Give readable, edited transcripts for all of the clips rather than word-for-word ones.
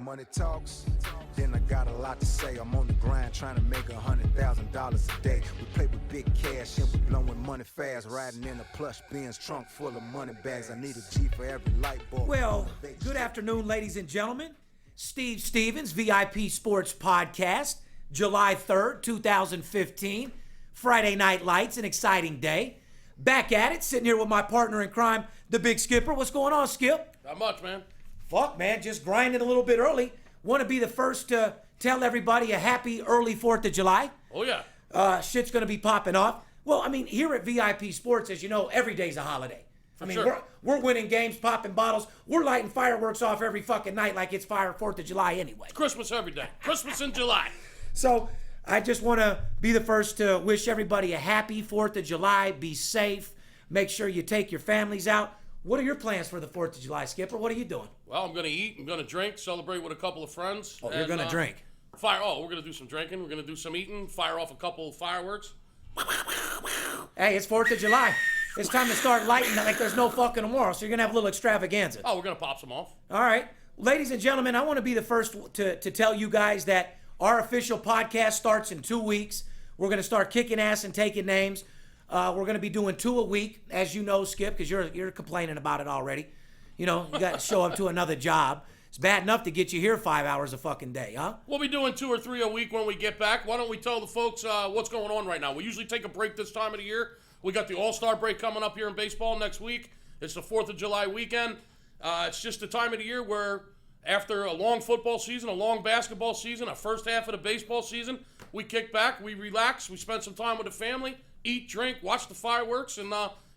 money talks, then I got a lot to say. I'm on the grind trying to make $100,000 a day. We play with big cash and we blowing money fast. Riding in a plush Benz trunk full of money bags. I need a G for every light bulb. Well, good afternoon, ladies and gentlemen. Steve Stevens, VIP Sports Podcast, July 3rd, 2015. Friday Night Lights, an exciting day. Back at it, sitting here with my partner in crime, the Big Skipper. What's going on, Skip? Not much, man. Fuck, man, just grinding a little bit early. Want to be the first to tell everybody a happy early 4th of July. Oh, yeah. Shit's going to be popping off. Well, I mean, here at VIP Sports, as you know, every day's a holiday. We're winning games, popping bottles. We're lighting fireworks off every fucking night like it's 4th of July anyway. Christmas every day. Christmas in July. So I just want to be the first to wish everybody a happy 4th of July. Be safe. Make sure you take your families out. What are your plans for the 4th of July, Skipper? What are you doing? Well, I'm going to eat. I'm going to drink, celebrate with a couple of friends. Oh, you're going to drink? We're going to do some drinking. We're going to do some eating, fire off a couple of fireworks. Hey, it's 4th of July. It's time to start lighting like there's no fucking tomorrow, so you're going to have a little extravaganza. Oh, we're going to pop some off. All right. Ladies and gentlemen, I want to be the first to tell you guys that our official podcast starts in 2 weeks. We're going to start kicking ass and taking names. We're going to be doing 2 a week, as you know, Skip, because you're complaining about it already. You know, you got to show up to another job. It's bad enough to get you here 5 hours a fucking day, huh? We'll be doing 2 or 3 a week when we get back. Why don't we tell the folks what's going on right now? We usually take a break this time of the year. We got the All-Star break coming up here in baseball next week. It's the 4th of July weekend. It's just the time of the year where after a long football season, a long basketball season, a first half of the baseball season, we kick back, we relax, we spend some time with the family, eat, drink, watch the fireworks, and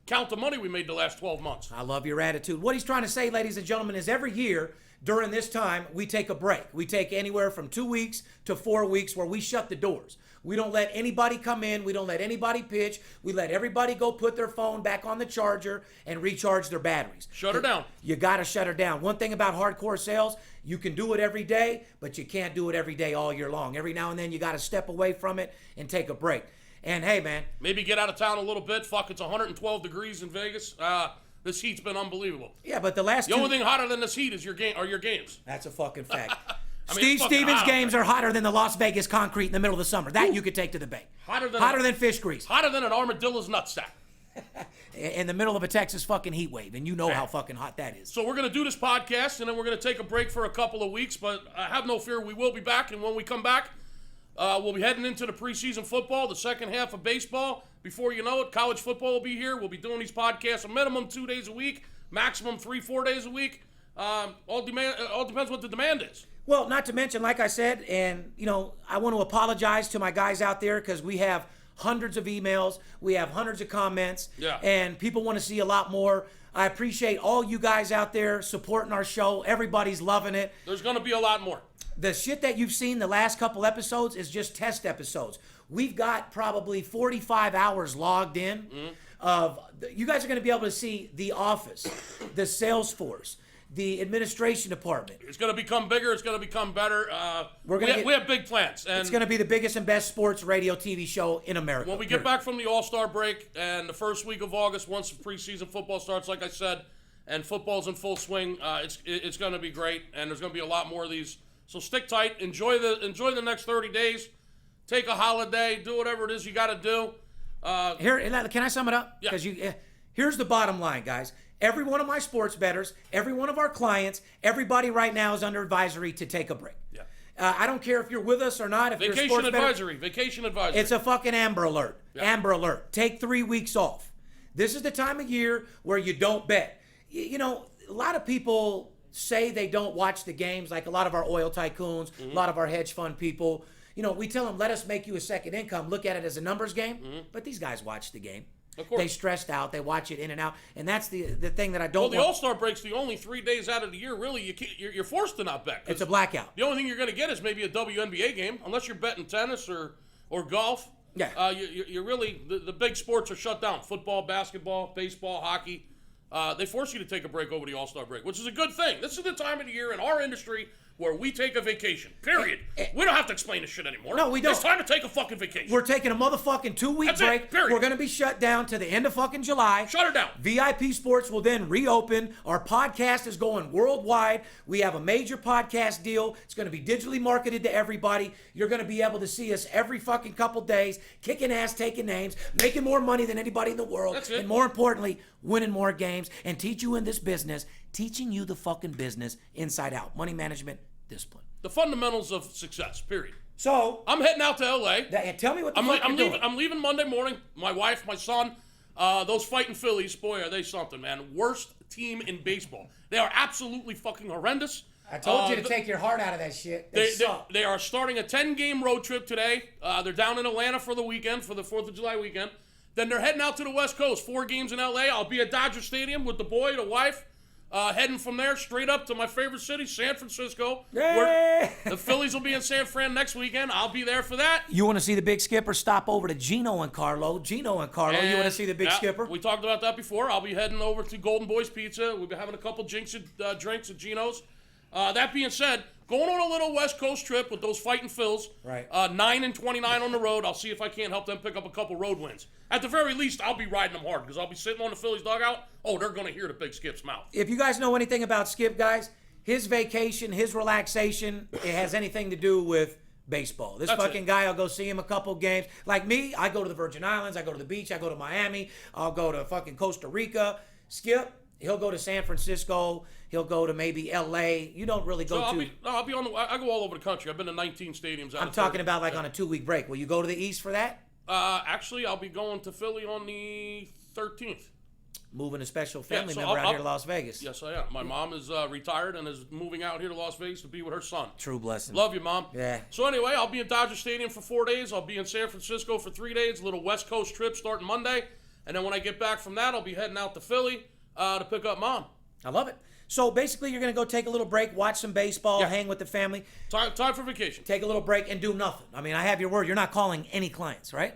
count the money we made the last 12 months. I love your attitude. What he's trying to say, ladies and gentlemen, is every year during this time, we take a break. We take anywhere from 2 weeks to 4 weeks where we shut the doors. We don't let anybody come in. We don't let anybody pitch. We let everybody go put their phone back on the charger and recharge their batteries. Shut her down. You got to shut her down. One thing about hardcore sales, you can do it every day, but you can't do it every day all year long. Every now and then, you got to step away from it and take a break. And hey, man. Maybe get out of town a little bit. Fuck, it's 112 degrees in Vegas. This heat's been unbelievable. Yeah, but the only thing hotter than this heat is your games. That's a fucking fact. Steve Stevens' games are hotter than the Las Vegas concrete in the middle of the summer. That you could take to the bank. Hotter than fish grease. Hotter than an armadillo's nutsack. In the middle of a Texas fucking heat wave, and you know how fucking hot that is. So we're going to do this podcast, and then we're going to take a break for a couple of weeks, but have no fear, we will be back, and when we come back, we'll be heading into the preseason football, the second half of baseball. Before you know it, college football will be here. We'll be doing these podcasts a minimum 2 days a week, maximum 3-4 days a week. All depends what the demand is. Well, not to mention, like I said, and, you know, I want to apologize to my guys out there because we have hundreds of emails. We have hundreds of comments. Yeah. And people want to see a lot more. I appreciate all you guys out there supporting our show. Everybody's loving it. There's going to be a lot more. The shit that you've seen the last couple episodes is just test episodes. We've got probably 45 hours logged in. You guys are going to be able to see The Office, the Salesforce, the administration department. It's going to become bigger. It's going to become better. We have big plans. And it's going to be the biggest and best sports radio TV show in America. When we get back from the All-Star break and the first week of August, once preseason football starts, like I said, and football's in full swing, it's going to be great. And there's going to be a lot more of these. So stick tight. Enjoy the next 30 days. Take a holiday. Do whatever it is you got to do. Here, can I sum it up? Yeah. Because here's the bottom line, guys. Every one of my sports bettors, every one of our clients, everybody right now is under advisory to take a break. Yeah. I don't care if you're with us or not. If Vacation you're a sports advisory. bettor, Vacation advisory. it's a fucking Amber Alert. Yeah. Amber Alert. Take 3 weeks off. This is the time of year where you don't bet. You know, a lot of people say they don't watch the games, like a lot of our oil tycoons, a lot of our hedge fund people. You know, we tell them, let us make you a second income. Look at it as a numbers game. But these guys watch the game. Of course. They stressed out. They watch it in and out. And that's the thing that I don't Well, the All-Star break's the only 3 days out of the year, really, you're forced to not bet. It's a blackout. The only thing you're going to get is maybe a WNBA game, unless you're betting tennis or golf. Yeah. You're really, the big sports are shut down. Football, basketball, baseball, hockey. They force you to take a break over the All-Star break, which is a good thing. This is the time of the year in our industry where we take a vacation. Period. We don't have to explain this shit anymore. No, we don't. It's time to take a fucking vacation. We're taking a motherfucking 2-week That's break. it, period. We're going to be shut down to the end of fucking July. Shut her down. VIP Sports will then reopen. Our podcast is going worldwide. We have a major podcast deal. It's going to be digitally marketed to everybody. You're going to be able to see us every fucking couple days, kicking ass, taking names, making more money than anybody in the world. That's it. And more importantly, winning more games and teach you in this business, teaching you the fucking business inside out. Money management, discipline. The fundamentals of success, period. So, I'm heading out to L.A. Tell me what the fuck you're doing. I'm leaving Monday morning. My wife, my son, those fighting Phillies, boy, are they something, man. Worst team in baseball. They are absolutely fucking horrendous. I told you to take your heart out of that shit. They are starting a 10-game road trip today. They're down in Atlanta for the weekend, for the 4th of July weekend. Then they're heading out to the West Coast. 4 games in L.A. I'll be at Dodger Stadium with the boy, the wife. Heading from there straight up to my favorite city, San Francisco. Where the Phillies will be in San Fran next weekend. I'll be there for that. You want to see the Big Skipper? Stop over to Gino and Carlo. You want to see the Big Skipper? We talked about that before. I'll be heading over to Golden Boys Pizza. We'll be having a couple drinks at Gino's. That being said, going on a little West Coast trip with those fighting Phils. Right. 9-29 on the road. I'll see if I can't help them pick up a couple road wins. At the very least, I'll be riding them hard because I'll be sitting on the Phillies dugout. Oh, they're going to hear the Big Skip's mouth. If you guys know anything about Skip, guys, his vacation, his relaxation, it has anything to do with baseball. This fucking guy, I'll go see him a couple games. Like me, I go to the Virgin Islands, I go to the beach, I go to Miami, I'll go to fucking Costa Rica. Skip, he'll go to San Francisco. He'll go to maybe L.A. You don't really go to... I'll be on I go all over the country. I've been to 19 stadiums. I'm talking about like on a 2-week break. Will you go to the East for that? Actually, I'll be going to Philly on the 13th. Moving a special family member out here to Las Vegas. Yes, I am. My mom is retired and is moving out here to Las Vegas to be with her son. True blessing. Love you, Mom. Yeah. So anyway, I'll be in Dodger Stadium for 4 days. I'll be in San Francisco for 3 days. A little West Coast trip starting Monday. And then when I get back from that, I'll be heading out to Philly to pick up Mom. I love it. So basically, you're going to go take a little break, watch some baseball, hang with the family. Time for vacation. Take a little break and do nothing. I mean, I have your word. You're not calling any clients, right?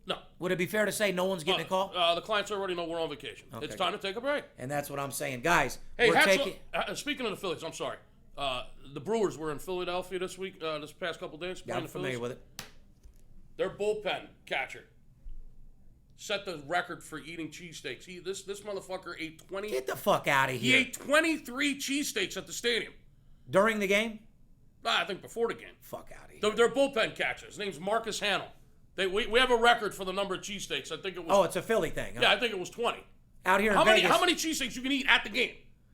No. Would it be fair to say no one's getting a call? The clients already know we're on vacation. Okay, it's time to take a break. And that's what I'm saying. Guys, hey, we're taking... speaking of the Phillies, I'm sorry. The Brewers were in Philadelphia this week, this past couple days. Yeah, I'm familiar with it. Their bullpen catcher set the record for eating cheesesteaks. This motherfucker ate 20. Get the fuck out of here. He ate 23 cheesesteaks at the stadium. During the game? I think before the game. Fuck out of here. Their bullpen catcher. His name's Marcus Hamill. We have a record for the number of cheesesteaks. I think it was. Oh, it's a Philly thing. Huh? Yeah, I think it was 20. Out here in Vegas. How many cheesesteaks you can eat at the game?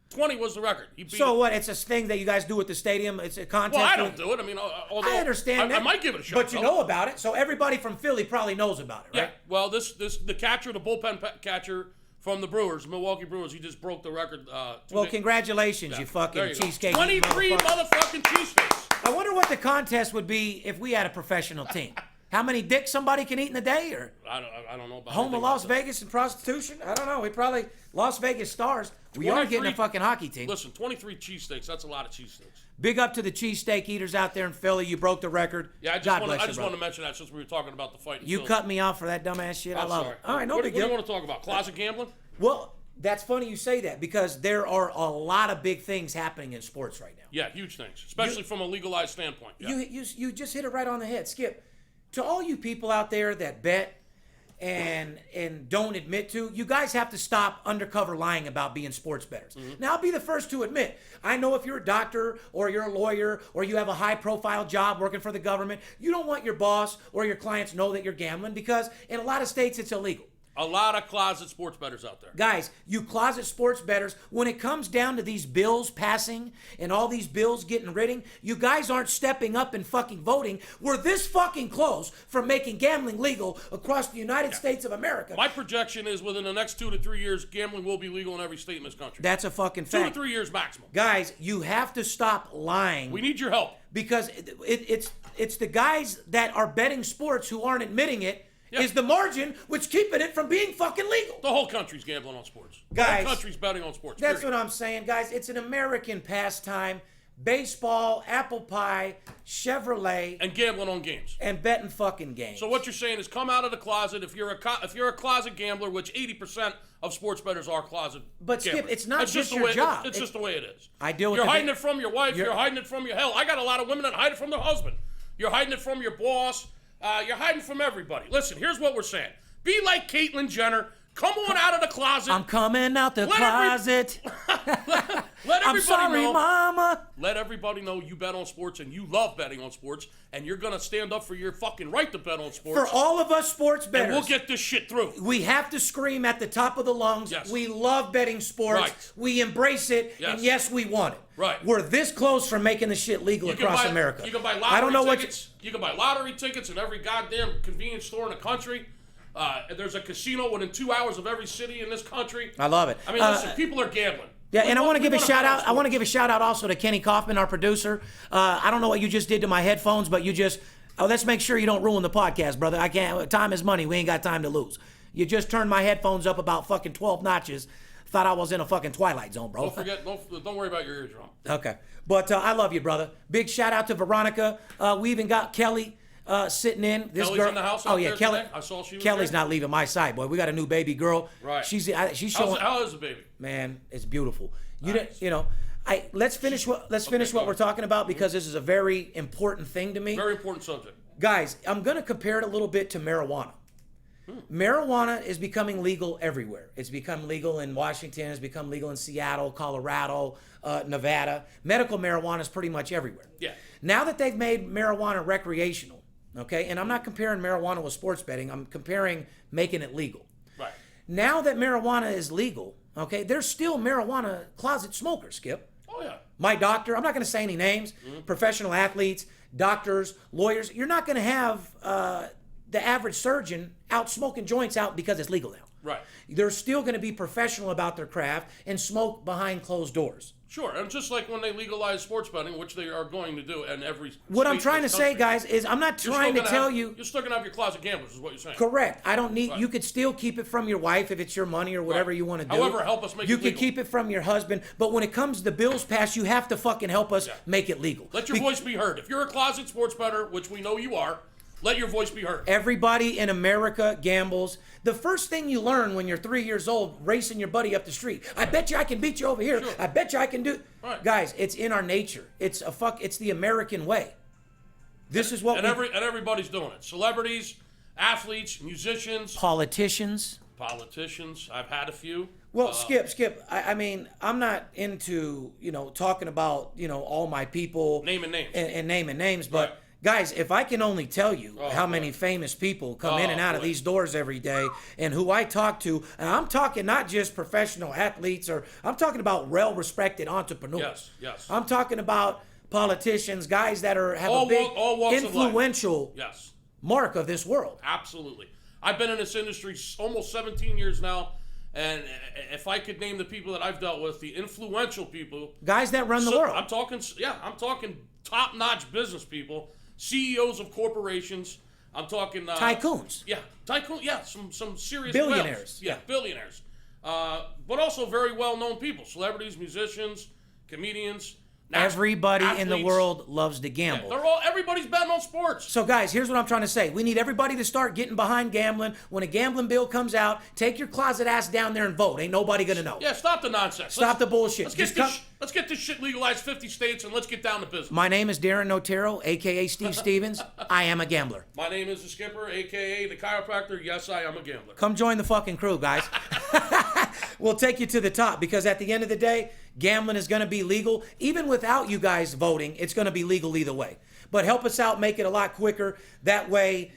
20 was the record. So what? It's a thing that you guys do at the stadium. It's a contest. Well, I don't do it. I mean, although I understand that. I might give it a shot. But you know about it, so everybody from Philly probably knows about it, right? Yeah. Well, the catcher, the bullpen catcher from the Brewers, Milwaukee Brewers, he just broke the record. Well, congratulations, you fucking cheesecake. 23 motherfucking cheesesteaks. I wonder what the contest would be if we had a professional team. How many dicks somebody can eat in a day, or I don't know about home of Las Vegas and prostitution? I don't know. We probably Las Vegas Stars. We are getting a fucking hockey team. Listen, 23 cheesesteaks. That's a lot of cheesesteaks. Big up to the cheesesteak eaters out there in Philly. You broke the record. Yeah, I just want to mention that since we were talking about the fight. You cut me off for that dumbass shit. I love it. All right, no big deal. What do you want to talk about? Closet gambling? Well, that's funny you say that because there are a lot of big things happening in sports right now. Yeah, huge things, especially from a legalized standpoint. Yeah. You just hit it right on the head, Skip. To all you people out there that bet and don't admit to, you guys have to stop undercover lying about being sports bettors. Mm-hmm. Now, I'll be the first to admit, I know if you're a doctor or you're a lawyer or you have a high-profile job working for the government, you don't want your boss or your clients to know that you're gambling because in a lot of states it's illegal. A lot of closet sports bettors out there. Guys, you closet sports bettors, when it comes down to these bills passing and all these bills getting written, you guys aren't stepping up and fucking voting. We're this fucking close from making gambling legal across the United States of America. My projection is within the next 2 to 3 years, gambling will be legal in every state in this country. That's a fucking fact. 2 to 3 years maximum. Guys, you have to stop lying. We need your help. Because it's the guys that are betting sports who aren't admitting it. Is the margin which keeping it from being fucking legal. The whole country's gambling on sports. Guys, the whole country's betting on sports. That's what I'm saying, guys. It's an American pastime. baseball, apple pie, Chevrolet, And gambling on games. and betting fucking games. So what you're saying is come out of the closet if you're a closet gambler, which 80% of sports bettors are closet But, Skip, gamblers. it's not That's just the your way, job. It's just the way it is. I deal with You're the- hiding it from your wife. You're hiding it from your hell. I got a lot of women that hide it from their husband. You're hiding it from your boss. You're hiding from everybody. Listen, here's what we're saying. Be like Caitlyn Jenner. Come on out of the closet. I'm coming out the closet. Let everybody I'm sorry, know. Mama. Let everybody know you bet on sports and you love betting on sports and you're going to stand up for your fucking right to bet on sports. For all of us sports bettors, and we'll get this shit through. we have to scream at the top of the lungs. Yes. We love betting sports. Right. We embrace it, Yes. and yes, we want it. Right. We're this close from making the shit legal across America. You can buy lottery I don't know tickets. You can buy lottery tickets in every goddamn convenience store in the country. There's a casino within 2 hours of every city in this country. I love it. I mean, listen, people are gambling. Yeah, and I want to We give a wanna shout bet on out. I sports. want to give a shout out also to Kenny Kaufman, our producer. I don't know what you just did to my headphones, but you just. Oh, let's make sure you don't ruin the podcast, brother. I can't. Time is money. We ain't got time to lose. You just turned my headphones up about fucking 12 notches. Thought I was in a fucking Twilight Zone, bro. Don't worry about your eardrum. Okay. But I love you, brother. Big shout out to Veronica. We even got Kelly sitting in. This Kelly's girl. in the house Oh out yeah, there Kelly. today? I saw she was Kelly's there. not leaving my side, boy. We got a new baby girl. Right. She's showing. How is the baby? Man, it's beautiful. Nice. Let's finish what we're talking about because this is a very important thing to me. Very important subject. Guys, I'm going to compare it a little bit to marijuana. Marijuana is becoming legal everywhere. It's become legal in Washington. It's become legal in Seattle, Colorado, Nevada. Medical marijuana is pretty much everywhere. Yeah. Now that they've made marijuana recreational, okay, and I'm not comparing marijuana with sports betting. I'm comparing making it legal. Right. Now that marijuana is legal, okay, there's still marijuana closet smokers, Skip. Oh, yeah. My doctor, I'm not going to say any names, professional athletes, doctors, lawyers, you're not going to have the average surgeon out smoking joints out because it's legal now. Right. They're still going to be professional about their craft and smoke behind closed doors. Sure, and just like when they legalize sports betting, which they are going to do in every What I'm state trying in to this say, country, guys, is I'm not you're trying still to gonna tell have- you. You're still going to have your closet gamblers, is what you're saying. Correct. I don't need. Right. You could still keep it from your wife if it's your money or whatever Right. you want to do. However, help us make you it could legal. keep it from your husband, but when it comes to the bills passed, you have to fucking help us make it legal. Let your voice be heard. If you're a closet sports bettor, which we know you are, let your voice be heard. Everybody in America gambles. The first thing you learn when you're 3 years old, racing your buddy up the street. I bet you I can beat you over here. Sure. I bet you I can do. Right. Guys, it's in our nature. It's the American way. This is what And everybody's doing it. Celebrities, athletes, musicians, politicians. politicians. I've had a few. Well, Skip. I mean, I'm not into talking about all my people Naming names. and naming names, but. Right. Guys, if I can only tell you how many famous people come in and out of these doors every day and who I talk to, and I'm talking not just professional athletes, or I'm talking about well-respected entrepreneurs. Yes. I'm talking about politicians, guys that have All a big, all walks of life. influential Yes. mark of this world. Absolutely. I've been in this industry almost 17 years now, and if I could name the people that I've dealt with, the influential people, Guys that run the world. I'm talking top-notch business people, CEOs of corporations. I'm talking Tycoons. Yeah, some serious Billionaires. whales. Yeah, billionaires. But also very well-known people, celebrities, musicians, comedians. Everybody in the athletes. world loves to gamble. Everybody's betting on sports. So, guys, here's what I'm trying to say. We need everybody to start getting behind gambling. When a gambling bill comes out, take your closet ass down there and vote. Ain't nobody going to know. Yeah, stop the nonsense. Stop the bullshit. Let's get this shit legalized 50 states and let's get down to business. My name is Darren Notero, a.k.a. Steve Stevens. I am a gambler. My name is the Skipper, a.k.a. the chiropractor. Yes, I am a gambler. Come join the fucking crew, guys. We'll take you to the top because at the end of the day, gambling is going to be legal. Even without you guys voting, it's going to be legal either way. But help us out, make it a lot quicker. That way,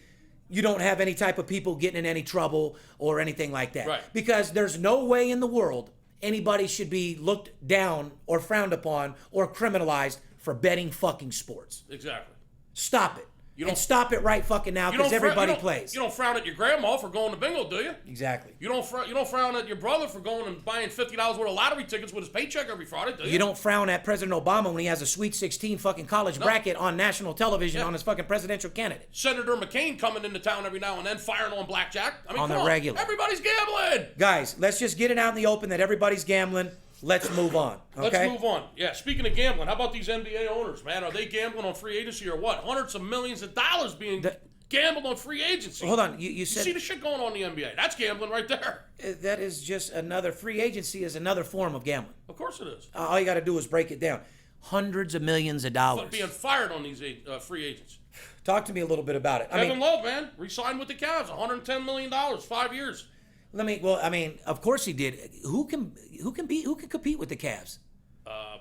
you don't have any type of people getting in any trouble or anything like that. Right. Because there's no way in the world anybody should be looked down or frowned upon or criminalized for betting fucking sports. Exactly. Stop it. And stop it right fucking now because everybody plays. You don't frown at your grandma for going to bingo, do you? Exactly. You don't frown at your brother for going and buying $50 worth of lottery tickets with his paycheck every Friday, do you? You don't frown at President Obama when he has a Sweet 16 fucking college bracket on national television on his fucking presidential candidate. Senator McCain coming into town every now and then firing on blackjack. I mean, On the come regular. Everybody's gambling. Guys, let's just get it out in the open that everybody's gambling. let's move on. Okay? Let's move on. Yeah, speaking of gambling, how about these NBA owners, man? Are they gambling on free agency or what? Hundreds of millions of dollars being gambled on free agency. Hold on. You said... You see the shit going on in the NBA. That's gambling right there. That is just another... Free agency is another form of gambling. Of course it is. All you got to do is break it down. Hundreds of millions of dollars. Being fired on these free agents. Talk to me a little bit about it. Kevin Love, man, re-signed with the Cavs, $110 million, 5 years. Of course he did. Who can compete with the Cavs?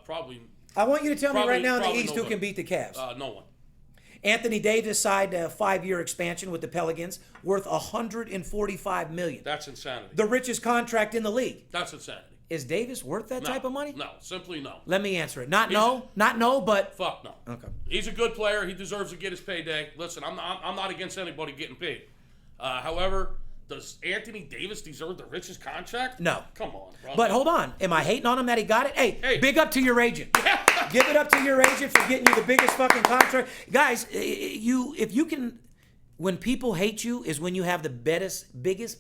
Probably. I want you to tell me right now in the East nobody. who can beat the Cavs. No one. Anthony Davis signed a 5-year expansion with the Pelicans worth $145 million. That's insanity. The richest contract in the league. That's insanity. Is Davis worth that type of money? No, simply no. Let me answer it. Not no, but fuck no. Okay. He's a good player. He deserves to get his payday. Listen, I'm not against anybody getting paid. However, does Anthony Davis deserve the richest contract? No. Come on, bro. But hold on. Am I hating on him that he got it? Hey, big up to your agent. Give it up to your agent for getting you the biggest fucking contract. Guys, if you can, when people hate you is when you have the biggest,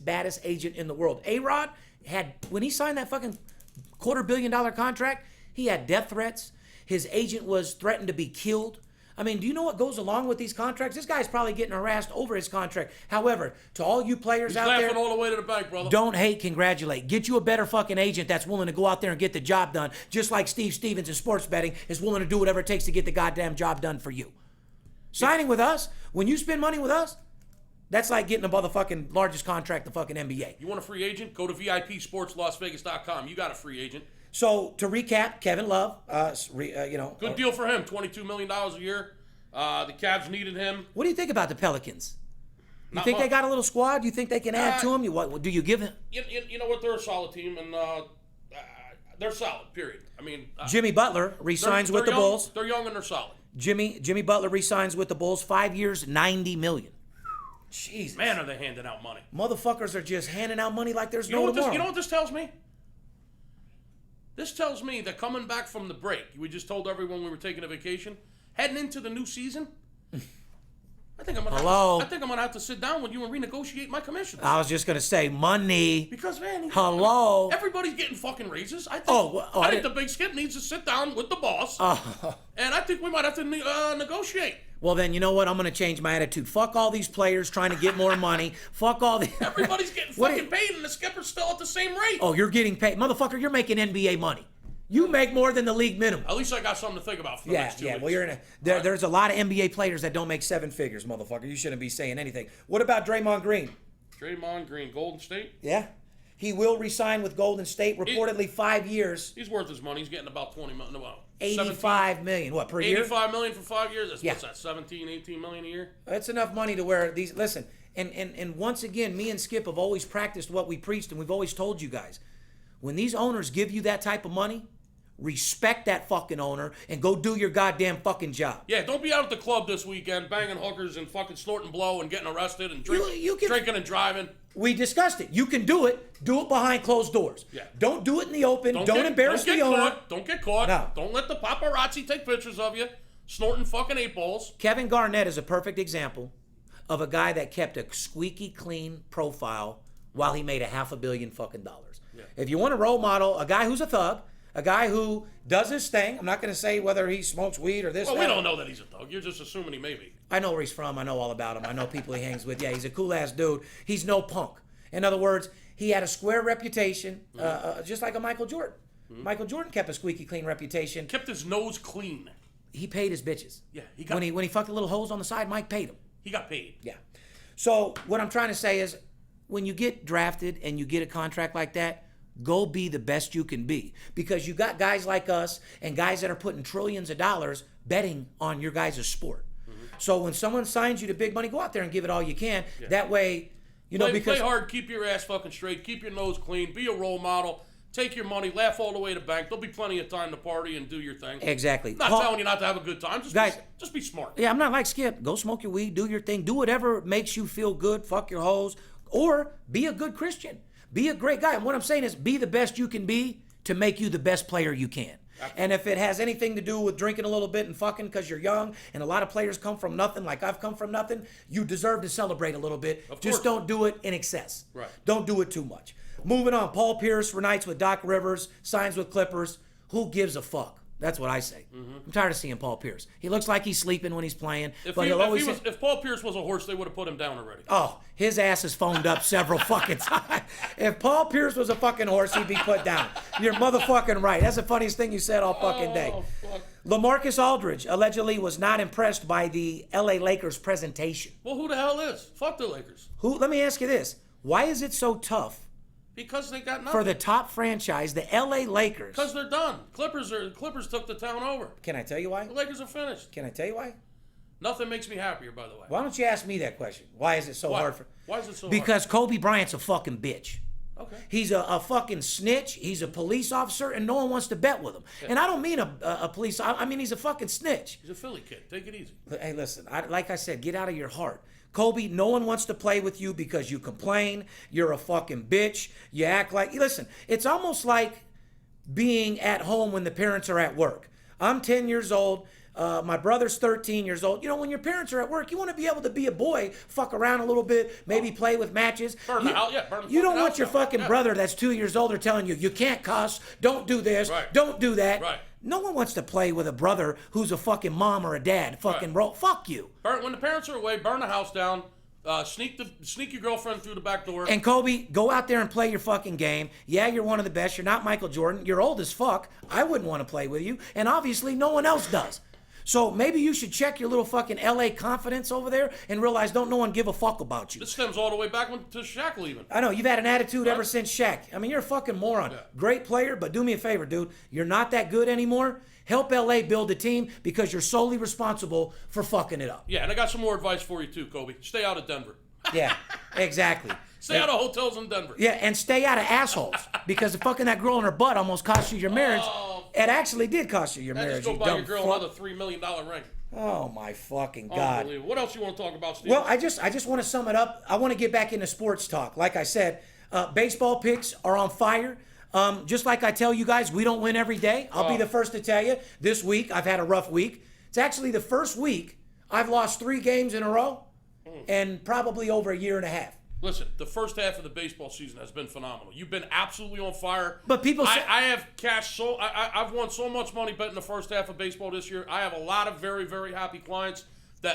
baddest agent in the world. A-Rod when he signed that fucking $250 million contract, he had death threats. His agent was threatened to be killed. I mean, do you know what goes along with these contracts? This guy's probably getting harassed over his contract. However, to all you players out there, laughing all the way to the bank, brother. Don't hate, congratulate. Get you a better fucking agent that's willing to go out there and get the job done, just like Steve Stevens in sports betting is willing to do whatever it takes to get the goddamn job done for you. Signing with us, when you spend money with us, that's like getting the motherfucking largest contract in the fucking NBA. You want a free agent? Go to VIPSportsLasVegas.com. You got a free agent. So to recap, Kevin Love, good deal for him. $22 million a year. The Cavs needed him. What do you think about the Pelicans? You Not think much. they got a little squad? Do you think they can add to him? What do you give him? You know what? They're a solid team, and they're solid. Period. I mean, Jimmy Butler resigns with the young, Bulls. They're young and they're solid. Jimmy Butler resigns with the Bulls. 5 years, $90 million. Jesus. Man, are they handing out money? Motherfuckers are just handing out money like there's no tomorrow. You know what this tells me? This tells me that coming back from the break, we just told everyone we were taking a vacation, heading into the new season, I think I'm gonna have to sit down with you and renegotiate my commissions. I was just gonna say money. Because man, hello, everybody's getting fucking raises. I think the Big Skip needs to sit down with the boss, and I think we might have to negotiate. Well, then, you know what? I'm going to change my attitude. Fuck all these players trying to get more money. Fuck all the... Everybody's getting fucking paid, and the skipper's still at the same rate. Oh, you're getting paid. Motherfucker, you're making NBA money. You make more than the league minimum. At least I got something to think about for the next 2 weeks. Well, you're in there's a lot of NBA players that don't make 7 figures, motherfucker. You shouldn't be saying anything. What about Draymond Green? Draymond Green, Golden State? Yeah. He will resign with Golden State, reportedly 5 years. He's worth his money. He's getting about $20 million. $85 million. What, per year? $85 million for 5 years? What's that, 17, 18 million a year? That's enough money to where these... Listen, and once again, me and Skip have always practiced what we preached, and we've always told you guys. When these owners give you that type of money, respect that fucking owner and go do your goddamn fucking job. Yeah, don't be out at the club this weekend banging hookers and fucking snorting blow and getting arrested and drinking and driving. We discussed it. You can do it. Do it behind closed doors. Yeah. Don't do it in the open. Don't embarrass the owner. Don't get caught. No. Don't let the paparazzi take pictures of you snorting fucking 8 balls. Kevin Garnett is a perfect example of a guy that kept a squeaky clean profile while he made $500 million fucking dollars. Yeah. If you want a role model, a guy who's a thug, a guy who does his thing. I'm not going to say whether he smokes weed or this. Well, we don't know that he's a thug. You're just assuming he may be. I know where he's from. I know all about him. I know people he Hangs with. Yeah, he's a cool-ass dude. He's no punk. In other words, he had a square reputation, just like a Michael Jordan. Mm-hmm. Michael Jordan kept a squeaky clean reputation. Kept his nose clean. He paid his bitches. Yeah, when he fucked the little hoes on the side, Mike paid him. He got paid. Yeah. So what I'm trying to say is, when you get drafted and you get a contract like that, go be the best you can be, because you got guys like us and guys that are putting trillions of dollars betting on your guys' sport. Mm-hmm. So when someone signs you to big money, go out there and give it all you can. Yeah. That way, play hard, keep your ass fucking straight, keep your nose clean, be a role model, take your money, laugh all the way to the bank. There'll be plenty of time to party and do your thing. Exactly. I'm not telling you not to have a good time. Just be smart. Yeah, I'm not like Skip. Go smoke your weed, do your thing, do whatever makes you feel good. Fuck your hoes, or be a good Christian. Be a great guy. And what I'm saying is, be the best you can be to make you the best player you can. Absolutely. And if it has anything to do with drinking a little bit and fucking because you're young, and a lot of players come from nothing, like I've come from nothing, you deserve to celebrate a little bit. Just don't do it in excess. Right. Don't do it too much. Moving on. Paul Pierce reunites with Doc Rivers, signs with Clippers. Who gives a fuck? That's what I say. I'm tired of seeing Paul Pierce. He looks like he's sleeping when he's playing. If Paul Pierce was a horse, they would have put him down already. Oh, his ass is phoned up several fucking times. If Paul Pierce was a fucking horse, he'd be put down. You're motherfucking right. That's the funniest thing you said all fucking day. Fuck. LaMarcus Aldridge allegedly was not impressed by the LA Lakers presentation. Well, who the hell is? Fuck the Lakers. Let me ask you this. Why is it so tough Because they got nothing. for the top franchise, the LA Lakers? Because they're done. Clippers took the town over. Can I tell you why? The Lakers are finished. Can I tell you why? Nothing makes me happier, by the way. Why don't you ask me that question? Why is it so hard for? Why is it so hard? Because Kobe Bryant's a fucking bitch. Okay. He's a fucking snitch. He's a police officer, and no one wants to bet with him. Yeah. And I don't mean a police. I mean he's a fucking snitch. He's a Philly kid. Take it easy. Hey, listen. Like I said, get out of your heart. Kobe, no one wants to play with you because you complain. You're a fucking bitch. You act like. Listen, it's almost like being at home when the parents are at work. I'm 10 years old. My brother's 13 years old. You know, when your parents are at work, you want to be able to be a boy, fuck around a little bit, maybe play with matches. Burn the house, yeah. Burn the You don't want house your down. fucking brother that's 2 years older telling you can't cuss, don't do this, Right. don't do that. Right. No one wants to play with a brother who's a fucking mom or a dad. Fucking fuck you. When the parents are away, burn the house down. Sneak your girlfriend through the back door. And Kobe, go out there and play your fucking game. Yeah, you're one of the best. You're not Michael Jordan. You're old as fuck. I wouldn't want to play with you. And obviously no one else does. So maybe you should check your little fucking LA confidence over there and realize don't no one give a fuck about you. This stems all the way back to Shaq leaving. I know, you've had an attitude ever since Shaq. I mean, you're a fucking moron. Yeah. Great player, but do me a favor, dude. You're not that good anymore. Help LA build a team because you're solely responsible for fucking it up. Yeah, and I got some more advice for you too, Kobe. Stay out of Denver. Yeah, exactly. Stay out of hotels in Denver. Yeah, and stay out of assholes because the fucking that girl in her butt almost cost you your marriage. It actually did cost you your marriage. Just go you buy dumb your girl fuck. another $3 million ring. Oh my fucking God. Unbelievable. What else you want to talk about, Steve? Well, I just want to sum it up. I want to get back into sports talk. Like I said, baseball picks are on fire. Just like I tell you guys, we don't win every day. I'll be the first to tell you. This week, I've had a rough week. It's actually the first week I've lost 3 games in a row and probably over a year and a half. Listen, the first half of the baseball season has been phenomenal. You've been absolutely on fire. But people say, I have cashed I've won so much money betting the first half of baseball this year. I have a lot of very, very happy clients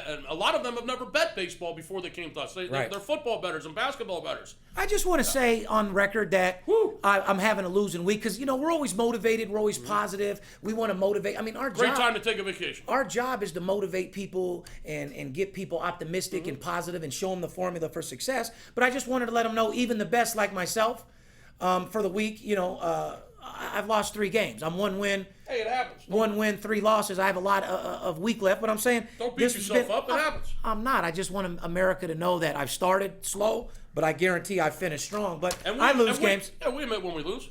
and a lot of them have never bet baseball before they came to us. They're football bettors and basketball bettors. I just want to say on record that I'm having a losing week because, you know, we're always motivated. We're always positive. We want to motivate. I mean, Great time to take a vacation. Our job is to motivate people and get people optimistic and positive and show them the formula for success. But I just wanted to let them know, even the best like myself, for the week, you know, I've lost 3 games. I'm 1 win. Hey, it happens. 1 win, 3 losses. I have a lot of week left, but I'm saying don't beat yourself up. It happens. I'm not. I just want America to know that I've started slow, but I guarantee I finished strong. But I lose games. Yeah, we admit when we lose.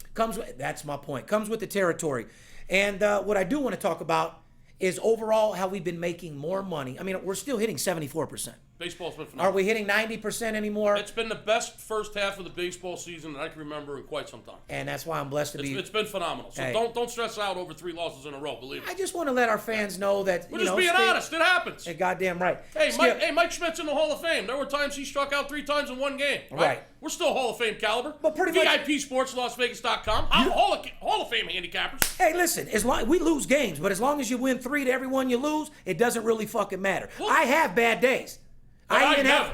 That's my point. Comes with the territory. And what I do want to talk about is overall how we've been making more money. I mean, we're still hitting 74%. Baseball's been phenomenal. Are we hitting 90% anymore? It's been the best first half of the baseball season that I can remember in quite some time. And that's why I'm blessed to be. It's been phenomenal. So don't stress out over 3 losses in a row. Believe me. I just want to let our fans know that we're just being honest. It happens. Hey, goddamn right. Hey, Mike Schmidt's in the Hall of Fame. There were times he struck out 3 times in 1 game. Right. We're still Hall of Fame caliber. But pretty much VIP Sports LasVegas.com. I'm Hall of Fame handicappers. Hey, listen. As long we lose games, but as long as you win 3 to every one you lose, it doesn't really fucking matter. Well, I have bad days. I never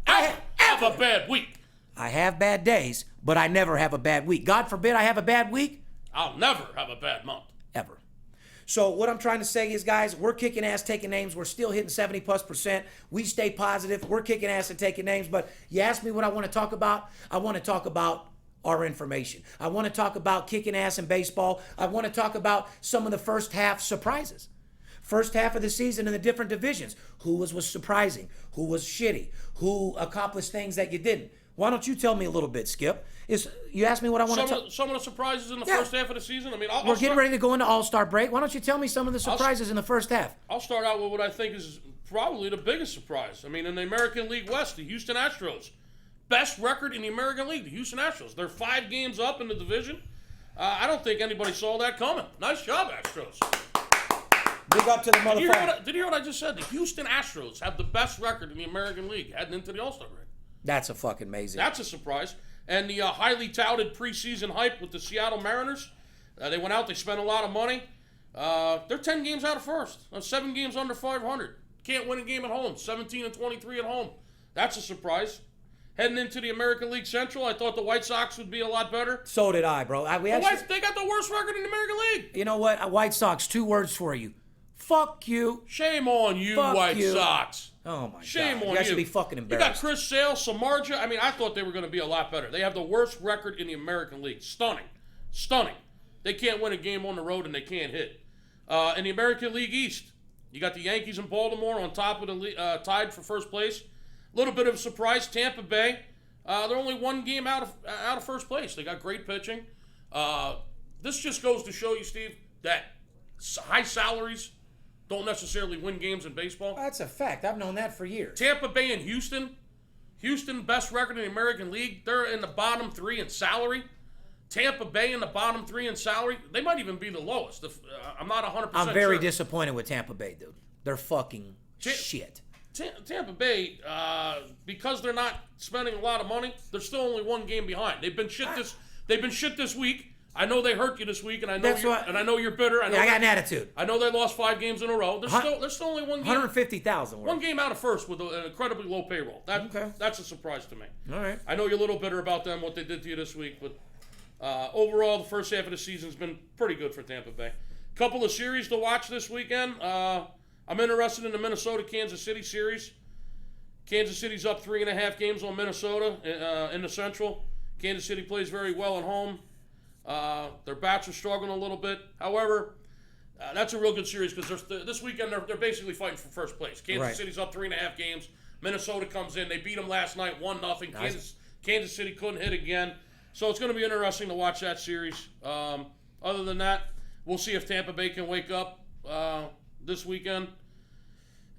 have a bad week. I have bad days, but I never have a bad week. God forbid I have a bad week. I'll never have a bad month. Ever. So what I'm trying to say is, guys, we're kicking ass, taking names. We're still hitting 70+%. We stay positive. We're kicking ass and taking names. But you asked me what I want to talk about. I want to talk about our information. I want to talk about kicking ass in baseball. I want to talk about some of the first half surprises. First half of the season in the different divisions. Who was surprising? Who was shitty? Who accomplished things that you didn't? Why don't you tell me a little bit, Skip? You asked me what I want to talk. Some of the surprises in the first half of the season. I mean, we're getting ready to go into All-Star break. Why don't you tell me some of the surprises in the first half? I'll start out with what I think is probably the biggest surprise. I mean, in the American League West, the Houston Astros. Best record in the American League, the Houston Astros. They're 5 games up in the division. I don't think anybody saw that coming. Nice job, Astros. Big up to the motherfucker. Did you hear what I just said? The Houston Astros have the best record in the American League heading into the All-Star break. That's a fucking amazing. That's a surprise. and the highly touted preseason hype with the Seattle Mariners. They went out, they spent a lot of money. They're 10 games out of first, 7 games under 500. Can't win a game at home, 17-23 at home. That's a surprise. Heading into the American League Central, I thought the White Sox would be a lot better. So did I, bro. They got the worst record in the American League. You know what? White Sox, 2 words for you. Fuck you. Shame on you, Fuck White you. Sox. Oh, my Shame God. on You guys you. should be fucking You embarrassed. got Chris Sale, Samardzija. I mean, I thought they were going to be a lot better. They have the worst record in the American League. Stunning. They can't win a game on the road and they can't hit. In the American League East, you got the Yankees and Baltimore on top of the tied for first place. A little bit of a surprise, Tampa Bay. They're only 1 game out of first place. They got great pitching. This just goes to show you, Steve, that high salaries don't necessarily win games in baseball. That's a fact. I've known that for years. Tampa Bay and Houston. Houston, best record in the American League. They're in the bottom 3 in salary. Tampa Bay in the bottom 3 in salary. They might even be the lowest. I'm not 100% I'm very sure. disappointed with Tampa Bay, dude. They're fucking shit. Tampa Bay, because they're not spending a lot of money, they're still only 1 game behind. They've been shit this week. I know they hurt you this week, and I know you're bitter. I got an attitude. I know they lost 5 games in a row. They're still only 1 game. 150,000. 1 game out of first with an incredibly low payroll. That's a surprise to me. All right. I know you're a little bitter about them, what they did to you this week, but overall, the first half of the season's been pretty good for Tampa Bay. Couple of series to watch this weekend. I'm interested in the Minnesota-Kansas City series. Kansas City's up 3.5 games on Minnesota in the Central. Kansas City plays very well at home. Their bats are struggling a little bit. However, that's a real good series because this weekend they're basically fighting for first place. Kansas City's up 3.5 games. Minnesota comes in. They beat them last night 1-0. Nice. Kansas City couldn't hit again. So it's going to be interesting to watch that series. Other than that, we'll see if Tampa Bay can wake up this weekend.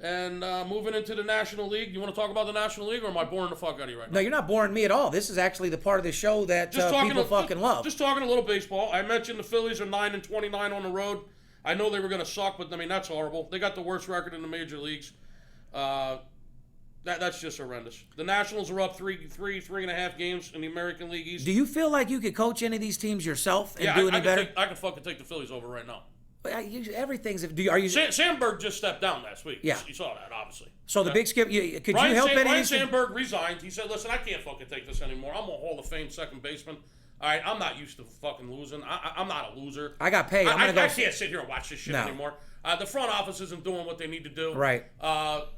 And moving into the National League, you want to talk about the National League, or am I boring the fuck out of you right now? No, you're not boring me at all. This is actually the part of the show that people fucking love. Just talking a little baseball. I mentioned the Phillies are 9-29 on the road. I know they were going to suck, but I mean that's horrible. They got the worst record in the major leagues. That's just horrendous. The Nationals are up 3.5 games in the American League East. Do you feel like you could coach any of these teams yourself and do any better? I could fucking take the Phillies over right now. Everything's. Sandberg just stepped down last week. Yeah. You saw that, obviously. So the big skip. Could Ryan you help any? Ryan Sandberg resigned. He said, "Listen, I can't fucking take this anymore. I'm a Hall of Fame second baseman. All right, I'm not used to fucking losing. I'm not a loser. I got paid. I can't sit here and watch this shit anymore. The front office isn't doing what they need to do. Right.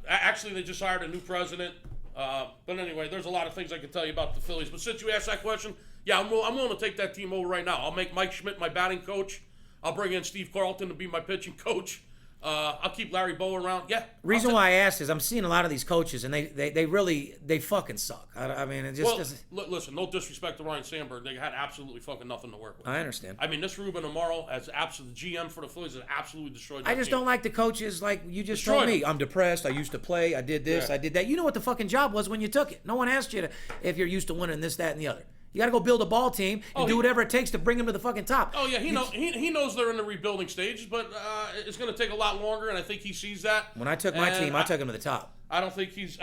Actually, they just hired a new president. But anyway, there's a lot of things I can tell you about the Phillies. But since you asked that question, yeah, I'm willing to take that team over right now. I'll make Mike Schmidt my batting coach. I'll bring in Steve Carlton to be my pitching coach. I'll keep Larry Bow around. Yeah. Reason why I asked is I'm seeing a lot of these coaches and they really fucking suck. I mean, it just doesn't. Listen, no disrespect to Ryan Sandberg. They had absolutely fucking nothing to work with. I understand. I mean, this Ruben Amaro as the GM for the Phillies has absolutely destroyed that I just team. don't like the coaches like you just told me. I'm depressed. I used to play. I did this. I did that. You know what the fucking job was when you took it. No one asked you if you're used to winning this, that, and the other. You got to go build a ball team and do whatever it takes to bring them to the fucking top. Oh yeah, he knows they're in the rebuilding stages, but it's going to take a lot longer, and I think he sees that. When I took my team, I took him to the top. I don't think he's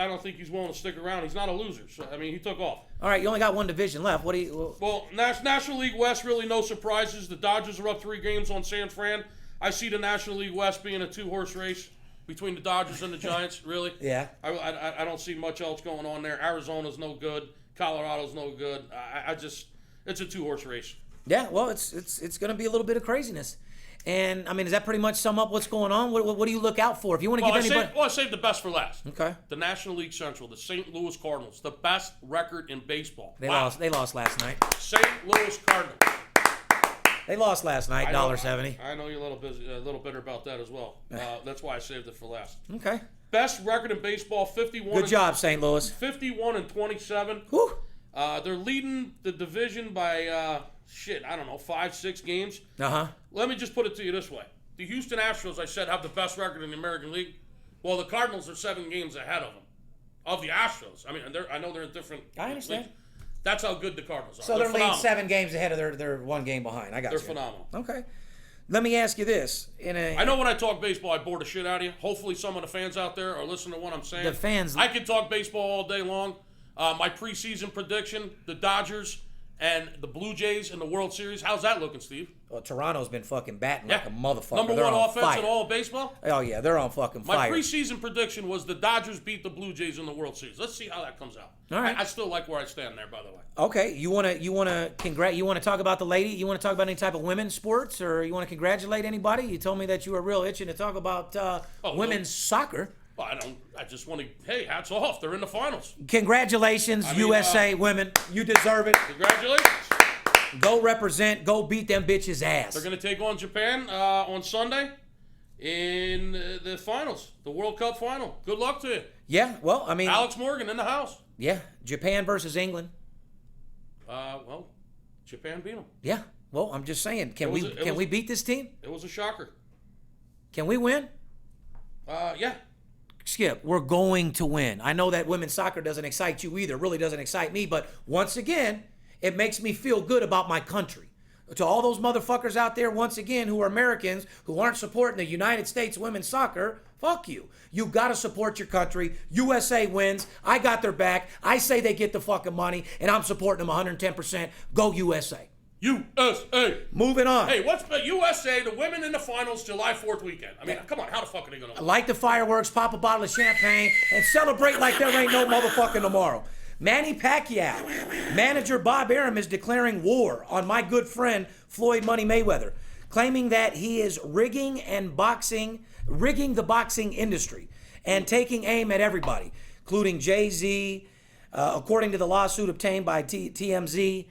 willing to stick around. He's not a loser. So I mean, he took off. All right, you only got one division left. What do you? Well, National League West, really no surprises. The Dodgers are up 3 games on San Fran. I see the National League West being a 2-horse race between the Dodgers and the Giants. Really? Yeah. I don't see much else going on there. Arizona's no good. Colorado's no good. It's a 2-horse race. Yeah, well, it's going to be a little bit of craziness. And, I mean, does that pretty much sum up what's going on? What do you look out for? If you want to give anybody... I saved the best for last. Okay. The National League Central, the St. Louis Cardinals, the best record in baseball. They lost last night. St. Louis Cardinals. They lost last night, $1.70. I know you're a little bitter about that as well. That's why I saved it for last. Okay. Best record in baseball, 51. Good job, St. Louis. 51-27. Whew. They're leading the division by 5-6 games. Uh-huh. Let me just put it to you this way. The Houston Astros, I said, have the best record in the American League. Well, the Cardinals are 7 games ahead of them. Of the Astros. I mean, I know they're in different I understand. leagues. That's how good the Cardinals are. So they're leading 7 games ahead of their 1 game behind. I got you. They're phenomenal. Okay. Let me ask you this. I know when I talk baseball, I bore the shit out of you. Hopefully some of the fans out there are listening to what I'm saying. The fans... I could talk baseball all day long. My preseason prediction, the Dodgers and the Blue Jays in the World Series. How's that looking, Steve? Well, Toronto's been fucking batting like a motherfucker. Number They're one on offense fire. in all of baseball? Oh, yeah, they're on fucking fire. My preseason prediction was the Dodgers beat the Blue Jays in the World Series. Let's see how that comes out. All right. I still like where I stand there, by the way. Okay, you wanna talk about the lady? You wanna talk about any type of women's sports, or you wanna congratulate anybody? You told me that you were real itching to talk about women's soccer. Well, I just want to. Hey, hats off! They're in the finals. Congratulations, USA women. You deserve it. Congratulations. Go represent. Go beat them bitches' ass. They're gonna take on Japan on Sunday in the finals, the World Cup final. Good luck to you. Yeah. Well, I mean, Alex Morgan in the house. Yeah, Japan versus England. Well, Japan beat them. Yeah. Well, I'm just saying, can we beat this team? It was a shocker. Can we win? Yeah. Skip, we're going to win. I know that women's soccer doesn't excite you either. It really doesn't excite me, but once again, it makes me feel good about my country. To all those motherfuckers out there, once again, who are Americans, who aren't supporting the United States women's soccer, fuck you. You got to support your country. USA wins. I got their back. I say they get the fucking money, and I'm supporting them 110%. Go USA. USA. Moving on. Hey, what's the USA, the women in the finals, July 4th weekend? I mean, come on, how the fuck are they going to win? Light the fireworks, pop a bottle of champagne, and celebrate like there ain't no motherfucking tomorrow. Manny Pacquiao, manager Bob Arum is declaring war on my good friend Floyd Money Mayweather, claiming that he is rigging the boxing industry and taking aim at everybody, including Jay-Z. According to the lawsuit obtained by TMZ,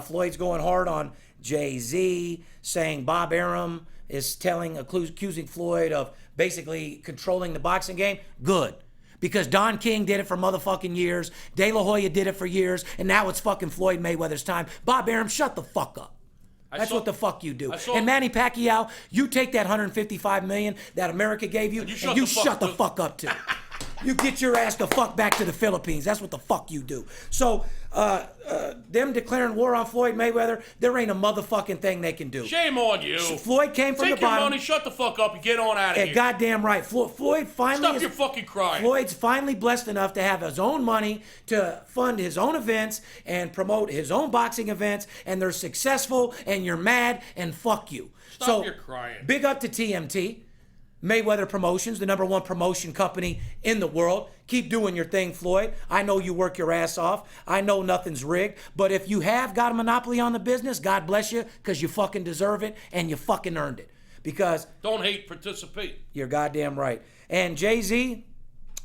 Floyd's going hard on Jay-Z, saying Bob Arum is accusing Floyd of basically controlling the boxing game. Good. Because Don King did it for motherfucking years, De La Hoya did it for years, and now it's fucking Floyd Mayweather's time. Bob Arum, shut the fuck up. That's what the fuck you do. And Manny Pacquiao, you take that $155 million that America gave you, and you shut the fuck up too. You get your ass the fuck back to the Philippines. That's what the fuck you do. So, them declaring war on Floyd Mayweather, there ain't a motherfucking thing they can do. Shame on you. Floyd came from the bottom. Take your money, shut the fuck up, and get on out of here. Goddamn right. Floyd finally Stop your fucking crying. Floyd's finally blessed enough to have his own money to fund his own events and promote his own boxing events, and they're successful, and you're mad, and fuck you. Stop your crying. Big up to TMT. Mayweather Promotions, the #1 promotion company in the world. Keep doing your thing, Floyd. I know you work your ass off. I know nothing's rigged. But if you have got a monopoly on the business, God bless you, because you fucking deserve it and you fucking earned it. Because don't hate, participate. You're goddamn right. And Jay-Z,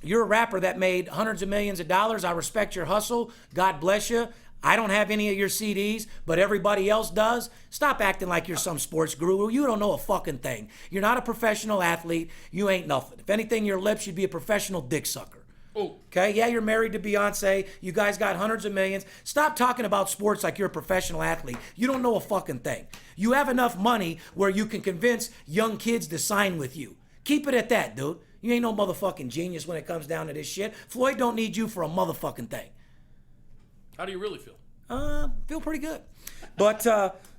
you're a rapper that made hundreds of millions of dollars. I respect your hustle. God bless you. I don't have any of your CDs, but everybody else does. Stop acting like you're some sports guru. You don't know a fucking thing. You're not a professional athlete. You ain't nothing. If anything, your lips, you'd be a professional dick sucker. Ooh. Okay? Yeah, you're married to Beyonce. You guys got hundreds of millions. Stop talking about sports like you're a professional athlete. You don't know a fucking thing. You have enough money where you can convince young kids to sign with you. Keep it at that, dude. You ain't no motherfucking genius when it comes down to this shit. Floyd don't need you for a motherfucking thing. How do you really feel? Feel pretty good. But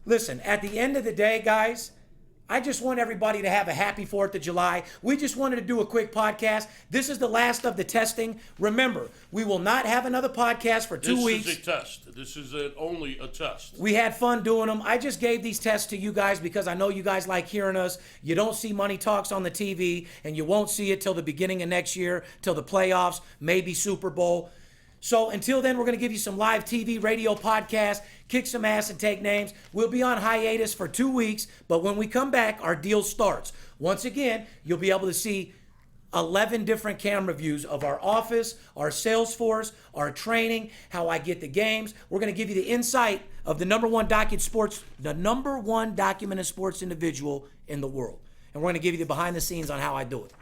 listen, at the end of the day, guys, I just want everybody to have a happy 4th of July. We just wanted to do a quick podcast. This is the last of the testing. Remember, we will not have another podcast for 2 weeks. This is a test. This is only a test. We had fun doing them. I just gave these tests to you guys because I know you guys like hearing us. You don't see Money Talks on the TV, and you won't see it till the beginning of next year, till the playoffs, maybe Super Bowl. So until then, we're going to give you some live TV, radio, podcast, kick some ass and take names. We'll be on hiatus for 2 weeks, but when we come back, our deal starts. Once again, you'll be able to see 11 different camera views of our office, our sales force, our training, how I get the games. We're going to give you the insight of the #1 documented sports individual in the world. And we're going to give you the behind the scenes on how I do it.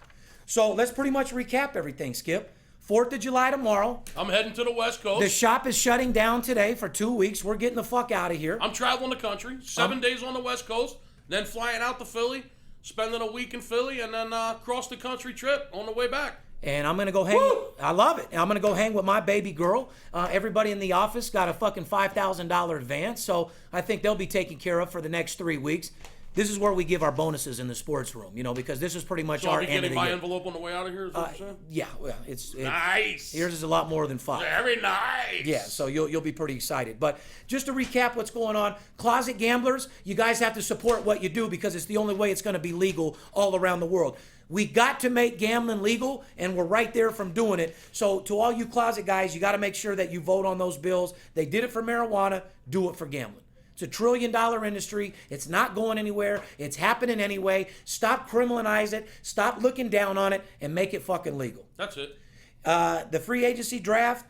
So let's pretty much recap everything, Skip. 4th of July tomorrow. I'm heading to the West Coast. The shop is shutting down today for 2 weeks. We're getting the fuck out of here. I'm traveling the country, 7 days on the West Coast, then flying out to Philly, spending a week in Philly, and then cross the country trip on the way back. And I'm going to go hang. I love it. I'm going to go hang with my baby girl. Everybody in the office got a fucking $5,000 advance, so I think they'll be taken care of for the next 3 weeks. This is where we give our bonuses in the sports room, you know, because this is pretty much So our I'll be end of getting the my year. envelope on the way out of here, is what you're saying? Yeah, well, it's Nice. yours is a lot more than 5. Very nice. Yeah, so you'll be pretty excited. But just to recap what's going on, closet gamblers, you guys have to support what you do because it's the only way it's going to be legal all around the world. We got to make gambling legal, and we're right there from doing it. So to all you closet guys, you got to make sure that you vote on those bills. They did it for marijuana, do it for gambling. It's a $1 trillion industry. It's not going anywhere. It's happening anyway. Stop criminalize it. Stop looking down on it and make it fucking legal. That's it. The free agency draft,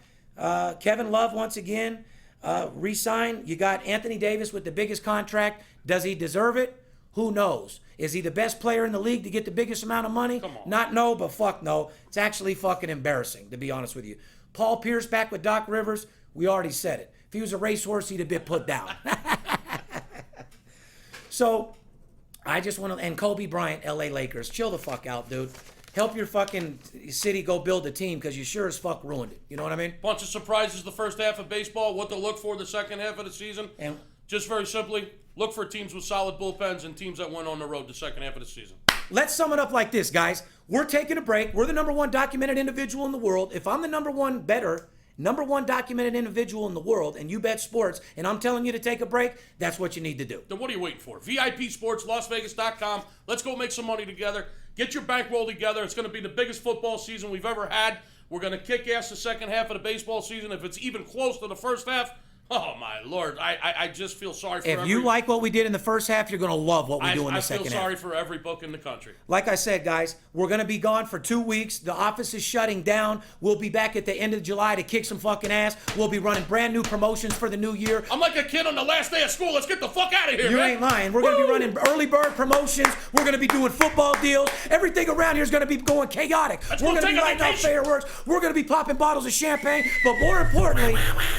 Kevin Love once again re-signed. You got Anthony Davis with the biggest contract. Does he deserve it? Who knows? Is he the best player in the league to get the biggest amount of money? Come on. Not no, but fuck no. It's actually fucking embarrassing, to be honest with you. Paul Pierce back with Doc Rivers. We already said it. If he was a racehorse, he'd have been put down. So, I just want to, and Kobe Bryant, LA Lakers, chill the fuck out, dude. Help your fucking city go build a team because you sure as fuck ruined it. You know what I mean? Bunch of surprises the first half of baseball. What to look for the second half of the season. And Just very simply, look for teams with solid bullpens and teams that went on the road the second half of the season. let's sum it up like this, guys. We're taking a break. We're the #1 documented individual in the world. If I'm the #1 bettor, #1 documented individual in the world, and you bet sports, and I'm telling you to take a break, that's what you need to do. Then what are you waiting for? VIP Sports, LasVegas.com. Let's go make some money together. Get your bankroll together. It's going to be the biggest football season we've ever had. We're going to kick ass the second half of the baseball season. If it's even close to the first half, oh my Lord, I just feel sorry for If you like what we did in the first half, you're going to love what we do in the second half. I feel sorry for every book in the country. Like I said, guys, we're going to be gone for 2 weeks. The office is shutting down. We'll be back at the end of July to kick some fucking ass. We'll be running brand new promotions for the new year. I'm like a kid on the last day of school. Let's get the fuck out of here, You man. ain't lying. We're going to be running early bird promotions. We're going to be doing football deals. Everything around here is going to be going chaotic. Let's We're go going to be take a lighting off vacation. fireworks. We're going to be popping bottles of champagne. But more importantly,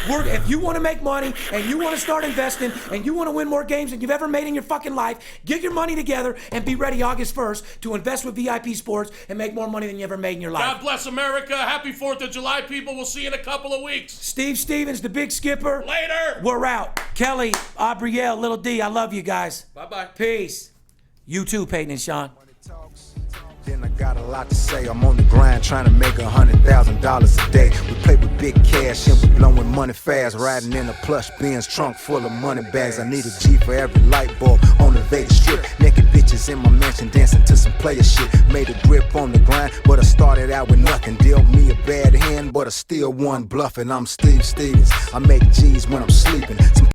if you want to make money and you want to start investing and you want to win more games than you've ever made in your fucking life, get your money together and be ready August 1st to invest with VIP Sports and make more money than you ever made in your life. God bless America. Happy 4th of July, people. We'll see you in a couple of weeks. Steve Stevens, the big skipper. Later. We're out. Kelly, Aubrielle, Little D, I love you guys. Bye-bye. Peace. You too, Peyton and Sean. Then I got a lot to say. I'm on the grind trying to make $100,000 a day. We play with big cash and we blowing money fast. Riding in a plush Benz trunk full of money bags. I need a G for every light bulb on the Vegas Strip. Naked bitches in my mansion dancing to some player shit. Made a grip on the grind, but I started out with nothing. Dealt me a bad hand, but I still won bluffing. I'm Steve Stevens. I make G's when I'm sleeping. Some